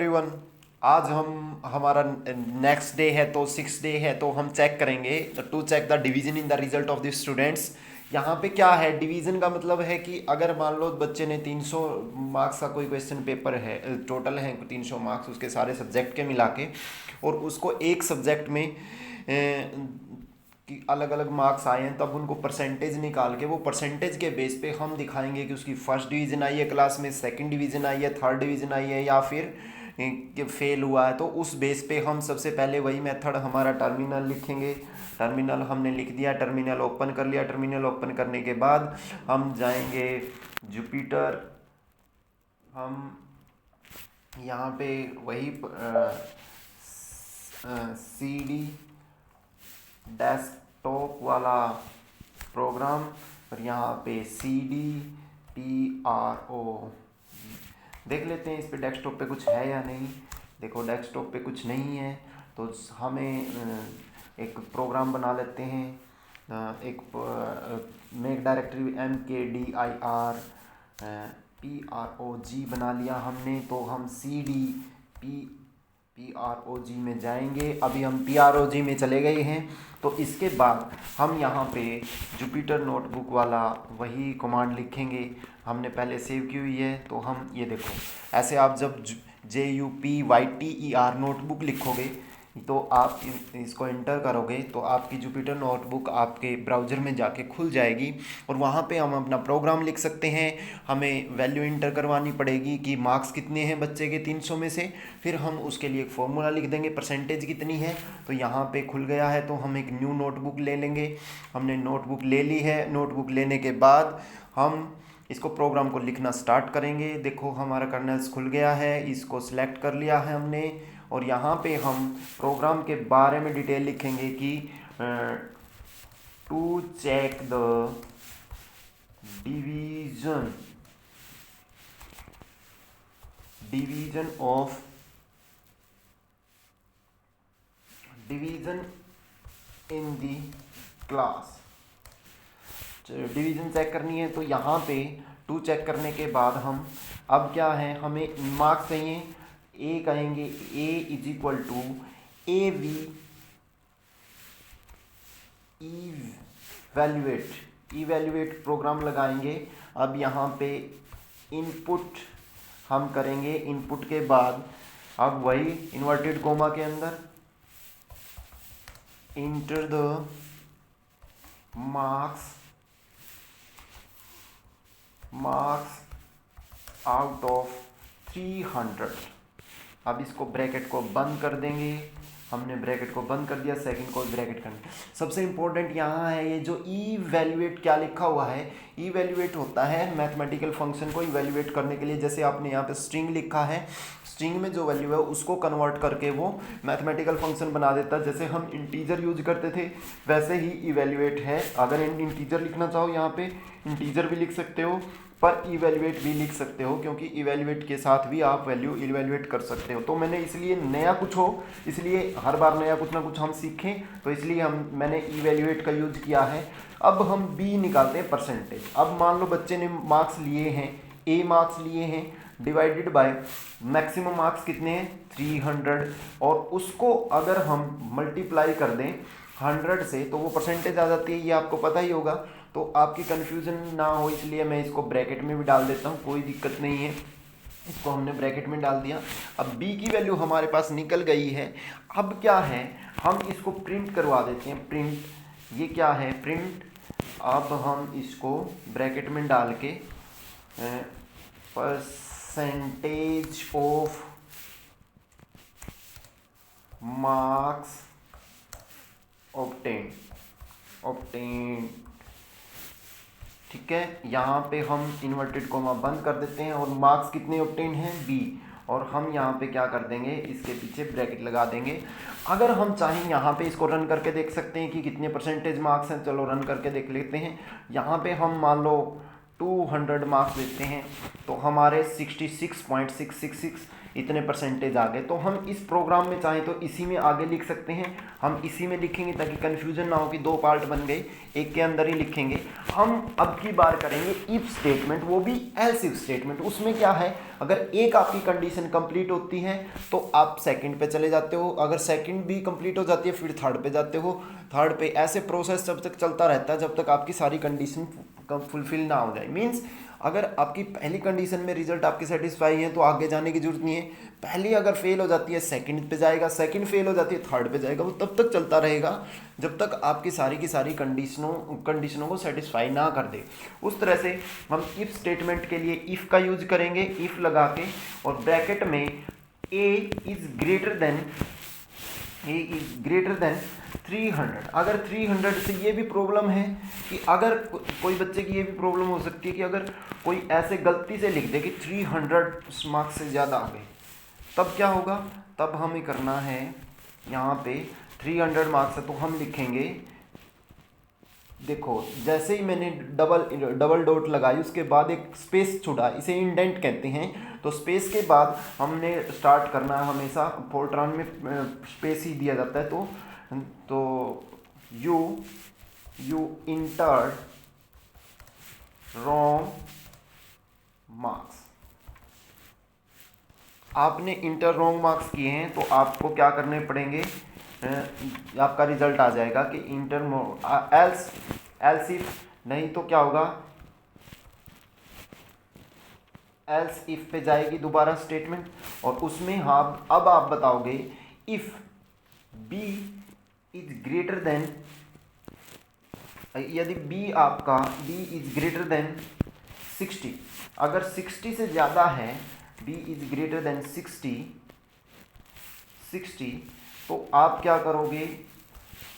Everyone. आज हम हमारा नेक्स्ट डे है तो 6th डे है तो हम चेक करेंगे to check the division in the result of the students. यहाँ पे क्या है, डिवीजन का मतलब है कि अगर मान लो बच्चे ने 300 मार्क्स का कोई क्वेश्चन पेपर है, टोटल है 300 मार्क्स उसके सारे सब्जेक्ट के मिला के, और उसको एक सब्जेक्ट में कि अलग अलग मार्क्स आए हैं, तब उनको परसेंटेज निकाल के वो परसेंटेज के बेस पे हम दिखाएंगे कि उसकी फर्स्ट डिवीज़न आई है क्लास में, सेकंड डिवीज़न आई है, थर्ड डिवीज़न आई है, या फिर कि फेल हुआ है। तो उस बेस पे हम सबसे पहले वही मेथड हमारा टर्मिनल लिखेंगे। टर्मिनल हमने लिख दिया, टर्मिनल ओपन कर लिया। टर्मिनल ओपन करने के बाद हम जाएंगे जुपिटर। हम यहाँ पे वही सी डी डेस्कटॉप वाला प्रोग्राम, और यहाँ पे CDPRO देख लेते हैं इस पे डेस्कटॉप पे कुछ है या नहीं। देखो डेस्कटॉप पे कुछ नहीं है, तो हमें एक प्रोग्राम बना लेते हैं। एक मेक डायरेक्टरी MKDIR PROG बना लिया हमने। तो हम PROG में जाएंगे। अभी हम PROG में चले गए हैं। तो इसके बाद हम यहाँ पे जुपिटर नोटबुक वाला वही कमांड लिखेंगे, हमने पहले सेव की हुई है। तो हम ये देखो, ऐसे आप जब JUPYTER नोटबुक लिखोगे तो आप इसको एंटर करोगे तो आपकी जुपिटर नोटबुक आपके ब्राउज़र में जाके खुल जाएगी, और वहाँ पे हम अपना प्रोग्राम लिख सकते हैं। हमें वैल्यू इंटर करवानी पड़ेगी कि मार्क्स कितने हैं बच्चे के 300 में से, फिर हम उसके लिए एक फॉर्मूला लिख देंगे परसेंटेज कितनी है। तो यहाँ पे खुल गया है, तो हम एक न्यू नोटबुक ले लेंगे। हमने नोटबुक ले ली है। नोटबुक लेने के बाद हम इसको प्रोग्राम को लिखना स्टार्ट करेंगे। देखो हमारा कर्नल्स खुल गया है, इसको सिलेक्ट कर लिया है हमने, और यहाँ पे हम प्रोग्राम के बारे में डिटेल लिखेंगे कि to check the division in the class. Division check करनी है, तो यहाँ पे टू चेक करने के बाद हम अब क्या है, हमें मार्क्स चाहिए। ए कहेंगे A is equal to AV evaluate program लगाएंगे। अब यहाँ पे इनपुट हम करेंगे। इनपुट के बाद अब वही इन्वर्टेड कोमा के अंदर enter the marks out of 300। अब इसको ब्रैकेट को बंद कर देंगे। हमने ब्रैकेट को बंद कर दिया, सेकंड को ब्रैकेट करना। सबसे इंपॉर्टेंट यहाँ है ये जो इवैल्यूएट क्या लिखा हुआ है। इवैल्यूएट होता है मैथमेटिकल फंक्शन को इवैल्यूएट करने के लिए। जैसे आपने यहाँ पे स्ट्रिंग लिखा है, स्ट्रिंग में जो वैल्यू है उसको कन्वर्ट करके वो मैथमेटिकल फंक्शन बना देता है। जैसे हम इंटीजर यूज करते थे वैसे ही इवैल्यूएट है। अगर इंटीजर लिखना चाहो यहाँ पे इंटीजर भी लिख सकते हो, पर इवैल्यूएट भी लिख सकते हो, क्योंकि इवैल्यूएट के साथ भी आप वैल्यू इवैल्यूएट कर सकते हो। तो मैंने इसलिए नया कुछ हो, इसलिए हर बार नया कुछ ना कुछ हम सीखें, तो इसलिए मैंने इवैल्यूएट का यूज किया है। अब हम B निकालते हैं परसेंटेज। अब मान लो बच्चे ने मार्क्स लिए हैं, A मार्क्स लिए हैं, डिवाइडेड बाय मैक्सिमम मार्क्स कितने हैं 300, और उसको अगर हम मल्टीप्लाई कर दें 100 से तो वो परसेंटेज आ जाती है। ये आपको पता ही होगा, तो आपकी कन्फ्यूज़न ना हो इसलिए मैं इसको ब्रैकेट में भी डाल देता हूँ, कोई दिक्कत नहीं है। इसको हमने ब्रैकेट में डाल दिया। अब B की वैल्यू हमारे पास निकल गई है। अब क्या है, हम इसको प्रिंट करवा देते हैं। प्रिंट, ये क्या है, प्रिंट। अब हम इसको ब्रैकेट में डाल के परसेंटेज ऑफ मार्क्स ऑब्टेन, ठीक है। यहाँ पे हम इन्वर्टेड कोमा बंद कर देते हैं, और मार्क्स कितने ऑब्टेन हैं B, और हम यहाँ पे क्या कर देंगे, इसके पीछे ब्रैकेट लगा देंगे। अगर हम चाहें यहाँ पे इसको रन करके देख सकते हैं कि कितने परसेंटेज मार्क्स हैं। चलो रन करके देख लेते हैं। यहाँ पे हम मान लो 200 मार्क्स देते हैं, तो हमारे 66.666 इतने परसेंटेज आ गए। तो हम इस प्रोग्राम में चाहें तो इसी में आगे लिख सकते हैं, हम इसी में लिखेंगे ताकि कन्फ्यूजन ना हो कि दो पार्ट बन गए, एक के अंदर ही लिखेंगे। हम अब की बार करेंगे इफ स्टेटमेंट, वो भी एल्स इफ स्टेटमेंट। उसमें क्या है, अगर एक आपकी कंडीशन कंप्लीट होती है तो आप सेकंड पे चले जाते हो, अगर सेकंड भी कंप्लीट हो जाती है फिर थर्ड पे जाते हो, थर्ड पे, ऐसे प्रोसेस जब तक चलता रहता है जब तक आपकी सारी कंडीशन फुलफिल ना हो जाए। मीन्स अगर आपकी पहली कंडीशन में रिजल्ट आपके सेटिस्फाई है तो आगे जाने की जरूरत नहीं है। पहली अगर फेल हो जाती है सेकंड पे जाएगा, सेकंड फेल हो जाती है थर्ड पे जाएगा, वो तब तक चलता रहेगा जब तक आपकी सारी की सारी कंडीशनों को सेटिस्फाई ना कर दे। उस तरह से हम इफ स्टेटमेंट के लिए इफ का यूज करेंगे, इफ लगा के, और ब्रैकेट में ए इज ग्रेटर देन 300। अगर 300 से ये भी प्रॉब्लम है कि अगर कोई बच्चे की ये भी प्रॉब्लम हो सकती है कि अगर कोई ऐसे गलती से लिख दे कि 300 मार्क्स से ज़्यादा आ गए, तब क्या होगा, तब हमें करना है यहाँ पे 300 मार्क्स है तो हम लिखेंगे, देखो जैसे ही मैंने डबल डॉट लगाई उसके बाद एक स्पेस छोड़ा, इसे इंडेंट कहते हैं। तो स्पेस के बाद हमने स्टार्ट करना है, हमेशा फोर्ट्रान में स्पेस ही दिया जाता है। तो यू इंटर रॉन्ग मार्क्स, आपने इंटर रॉन्ग मार्क्स किए हैं तो आपको क्या करने पड़ेंगे, आपका रिजल्ट आ जाएगा कि इंटर एल्स इफ, नहीं तो क्या होगा, एल्स इफ पे जाएगी दोबारा स्टेटमेंट, और उसमें हाँ अब आप बताओगे if B is greater than, यदि बी इज ग्रेटर देन 60, अगर 60 से ज़्यादा है, b इज ग्रेटर देन 60, तो आप क्या करोगे,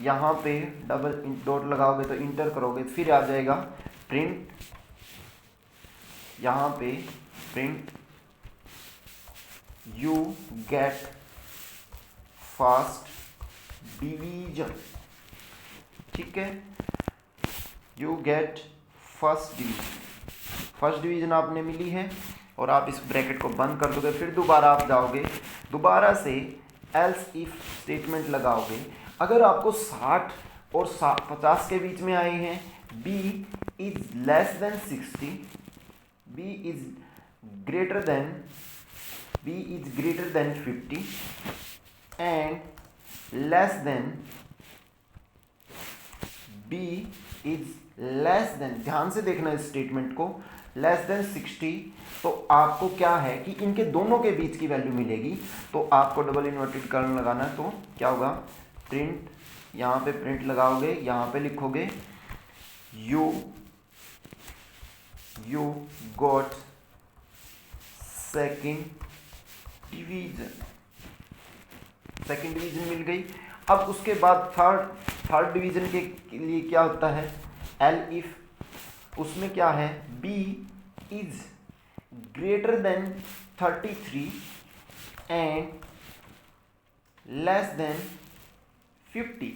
यहाँ पे डबल डॉट लगाओगे तो इंटर करोगे, फिर आ जाएगा प्रिंट, यहाँ पे print you get first division, ठीक है, यू गेट फर्स्ट डिवीजन आपने मिली है, और आप इस ब्रैकेट को बंद कर दोगे। फिर दोबारा आप जाओगे, दोबारा से एल्स इफ स्टेटमेंट लगाओगे। अगर आपको 60 और 50 के बीच में आए हैं, b is less than 60, b is greater then 50 and less than, b is less than, ध्यान से देखना इस स्टेटमेंट को, लेस देन 60, तो आपको क्या है कि इनके दोनों के बीच की वैल्यू मिलेगी। तो आपको डबल इन्वर्टेड कर्ल लगाना है, तो क्या होगा, प्रिंट, यहाँ पे प्रिंट लगाओगे, यहाँ पे लिखोगे यू गॉट सेकंड डिवीजन मिल गई। अब उसके बाद थर्ड डिवीजन के लिए क्या होता है, एल इफ, उसमें क्या है, b is greater then 33 and less than 50,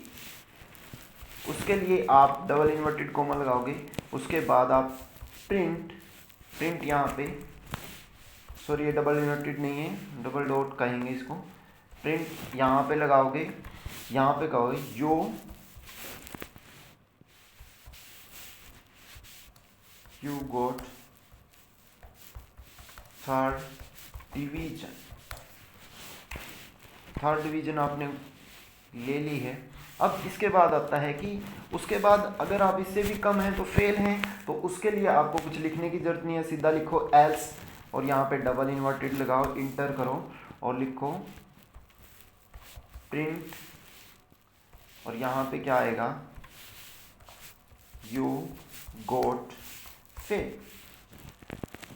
उसके लिए आप डबल इन्वर्टेड कोमा लगाओगे। उसके बाद आप प्रिंट यहाँ पे, सॉरी ये डबल इन्वर्टेड नहीं है, डबल डॉट कहेंगे इसको, प्रिंट यहाँ पे लगाओगे, यहाँ पे कहोगे यू गॉट थर्ड डिवीजन आपने ले ली है। अब इसके बाद आता है कि उसके बाद अगर आप इससे भी कम हैं तो फेल हैं, तो उसके लिए आपको कुछ लिखने की जरूरत नहीं है, सीधा लिखो एल्स, और यहाँ पे डबल इन्वर्टेड लगाओ, इंटर करो और लिखो प्रिंट, और यहाँ पे क्या आएगा, यू गॉट फेल,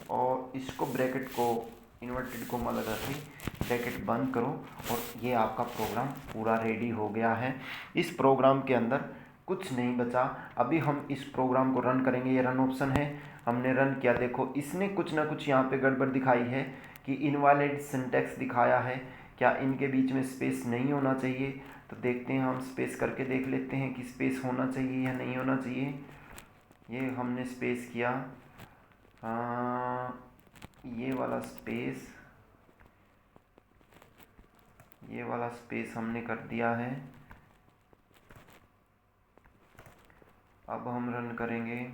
और इसको ब्रैकेट को इन्वर्टेड कोमा लगा के ब्रैकेट बंद करो, और ये आपका प्रोग्राम पूरा रेडी हो गया है। इस प्रोग्राम के अंदर कुछ नहीं बचा। अभी हम इस प्रोग्राम को रन करेंगे, ये रन ऑप्शन है, हमने रन किया, देखो इसने कुछ ना कुछ यहाँ पे गड़बड़ दिखाई है कि इनवैलिड सिंटैक्स दिखाया है, क्या इनके बीच में स्पेस नहीं होना चाहिए। तो देखते हैं, हम स्पेस करके देख लेते हैं कि स्पेस होना चाहिए या नहीं होना चाहिए। ये हमने स्पेस किया, ये वाला स्पेस, ये वाला स्पेस हमने कर दिया है। अब हम रन करेंगे।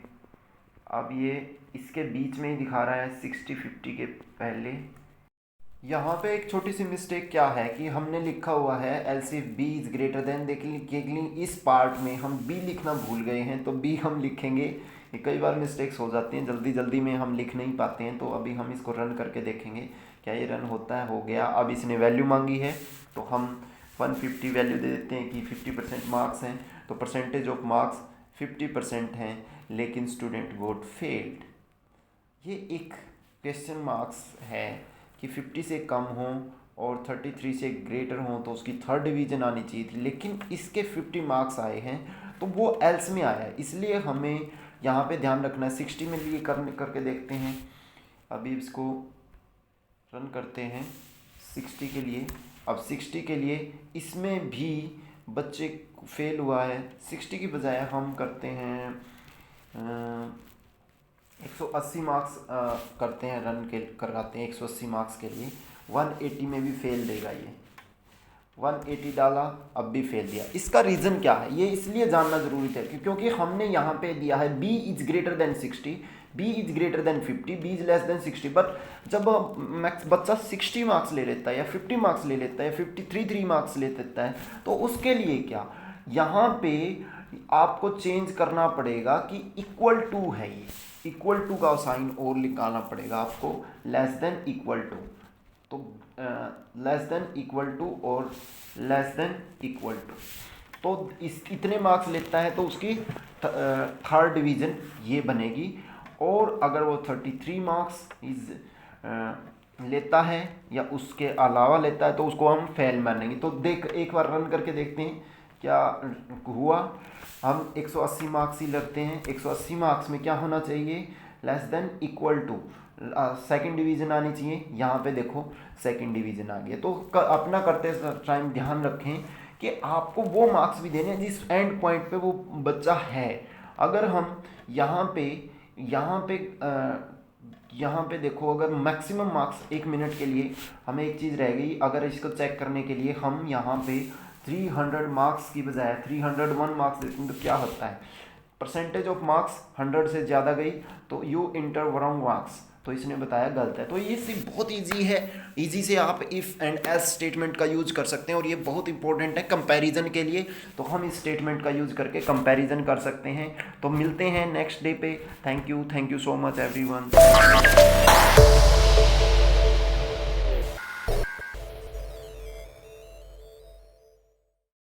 अब ये इसके बीच में ही दिखा रहा है 60-50 के पहले। यहाँ पे एक छोटी सी मिस्टेक क्या है कि हमने लिखा हुआ है else if B is greater than, लेकिन इस पार्ट में हम बी लिखना भूल गए हैं, तो बी हम लिखेंगे। ये कई बार मिस्टेक्स हो जाती हैं, जल्दी जल्दी में हम लिख नहीं पाते हैं। तो अभी हम इसको रन करके देखेंगे क्या ये रन होता है। हो गया। अब इसने वैल्यू मांगी है तो हम 150 वैल्यू दे देते हैं कि 50% मार्क्स हैं, तो परसेंटेज ऑफ मार्क्स 50% हैं, लेकिन स्टूडेंट गोट फेल्ड। ये एक क्वेश्चन मार्क्स है कि 50 से कम हो और 33 से ग्रेटर हो तो उसकी थर्ड डिवीज़न आनी चाहिए थी, लेकिन इसके 50 मार्क्स आए हैं तो वो एल्स में आया है, इसलिए हमें यहाँ पे ध्यान रखना है। 60 में लिए करके देखते हैं। अभी इसको रन करते हैं 60 के लिए। अब 60 के लिए इसमें भी बच्चे फेल हुआ है। 60 की बजाय हम करते हैं 180 मार्क्स करते हैं, रन के कराते हैं 180 मार्क्स के लिए। 180 में भी फेल देगा ये। 180 डाला, अब भी फेल दिया। इसका रीज़न क्या है ये इसलिए जानना जरूरी था क्योंकि हमने यहाँ पे दिया है b is greater than 60, b is greater then 50, b is less than 60। But जब बच्चा 60 मार्क्स ले लेता है या 50 मार्क्स ले लेता है या 53 मार्क्स ले लेता है, तो उसके लिए क्या यहाँ पे आपको चेंज करना पड़ेगा कि इक्वल टू है, ये इक्वल टू का साइन और निकालना पड़ेगा आपको, लेस देन इक्वल टू। तो लेस देन इक्वल टू और लेस देन इक्वल टू, तो इतने मार्क्स लेता है तो उसकी थर्ड डिवीज़न ये बनेगी। और अगर वो 33 मार्क्स लेता है या उसके अलावा लेता है तो उसको हम फेल मानेंगे। तो एक बार रन करके देखते हैं क्या हुआ। हम 180 मार्क्स ही लगते हैं। 180 मार्क्स में क्या होना चाहिए, less than equal to second division आनी चाहिए। यहाँ पे देखो सेकंड डिवीज़न आ गया। तो अपना करते टाइम ध्यान रखें कि आपको वो मार्क्स भी देने हैं जिस एंड पॉइंट पे वो बच्चा है। अगर हम यहाँ पे देखो, अगर मैक्सिमम मार्क्स 1 मिनट के लिए हमें एक चीज़ रह गई, अगर इसको चेक करने के लिए हम यहाँ पे 300 मार्क्स की बजाय 301 मार्क्स देते हैं तो क्या होता है, परसेंटेज ऑफ मार्क्स 100 से ज़्यादा गई तो यू इंटर रॉन्ग मार्क्स, तो इसने बताया गलत है। तो ये सिर्फ बहुत इजी है, इजी से आप इफ़ एंड एल्स स्टेटमेंट का यूज कर सकते हैं और ये बहुत इंपॉर्टेंट है कंपैरिजन के लिए। तो हम इस स्टेटमेंट का यूज करके कंपैरिजन कर सकते हैं। तो मिलते हैं नेक्स्ट डे पे। Thank you so much everyone.